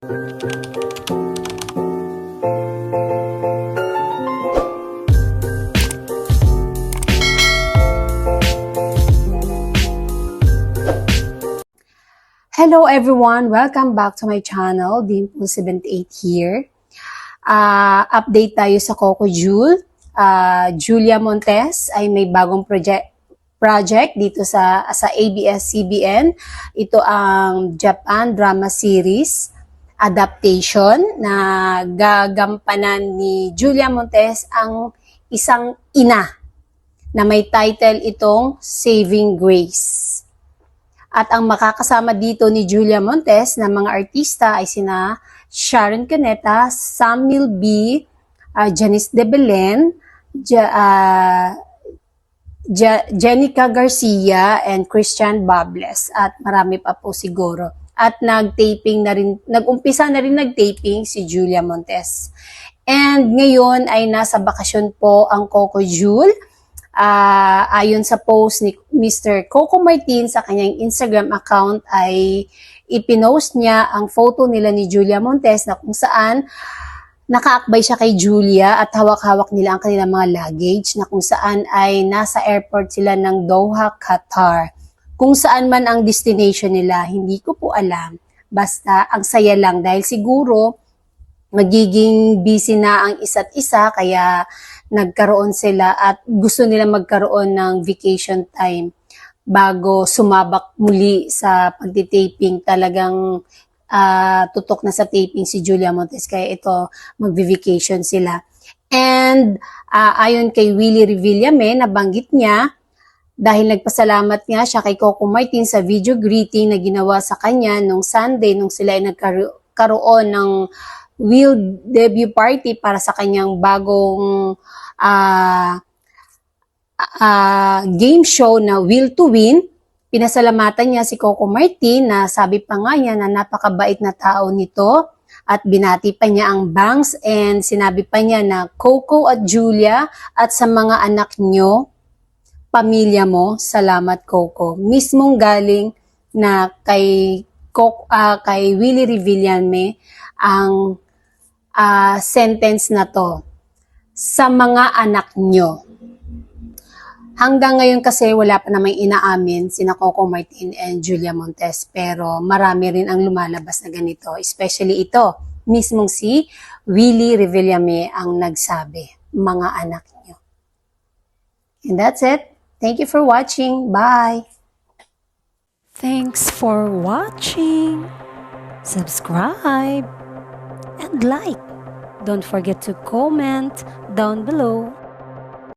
Hello everyone! Welcome back to my channel, Dimple78 here. Update tayo sa Coco Jewel. Julia Montes ay may bagong project dito sa ABS-CBN. Ito ang Japan drama series adaptation na gagampanan ni Julia Montes ang isang ina na may title itong Saving Grace. At ang makakasama dito ni Julia Montes na mga artista ay sina Sharon Cuneta, Samuel B., Janice de Belen, Jenica Garcia, and Christian Bables. At marami pa po siguro. At nag-umpisa na rin nag-taping si Julia Montes. And ngayon ay nasa bakasyon po ang Coco Jewel. Ayon sa post ni Mr. Coco Martin sa kanyang Instagram account ay ipinost niya ang photo nila ni Julia Montes na kung saan nakaakbay siya kay Julia at hawak-hawak nila ang kanilang mga luggage na kung saan ay nasa airport sila ng Doha, Qatar. Kung saan man ang destination nila, hindi ko po alam. Basta ang saya lang dahil siguro magiging busy na ang isa't isa kaya nagkaroon sila at gusto nila magkaroon ng vacation time bago sumabak muli sa pagtitaping. Talagang tutok na sa taping si Julia Montes kaya ito magvi-vacation sila. And ayon kay Willie Revillame, nabanggit niya dahil nagpasalamat nga siya kay Coco Martin sa video greeting na ginawa sa kanya nung Sunday nung sila ay nagkaroon ng Will debut party para sa kanyang bagong game show na Will to Win. Pinasalamatan niya si Coco Martin na sabi pa nga niya na napakabait na tao nito at binati pa niya ang Bangs and sinabi pa niya na Coco at Julia at sa mga anak niyo, pamilya mo, salamat Coco. Mismong galing na kay Willie Revillame ang sentence na to, sa mga anak nyo. Hanggang ngayon kasi wala pa namang inaamin sina Coco Martin and Julia Montes pero marami rin ang lumalabas na ganito, especially ito, mismong si Willie Revillame ang nagsabi, mga anak nyo. And that's it. Thank you for watching. Bye! Thanks for watching. Subscribe and like. Don't forget to comment down below.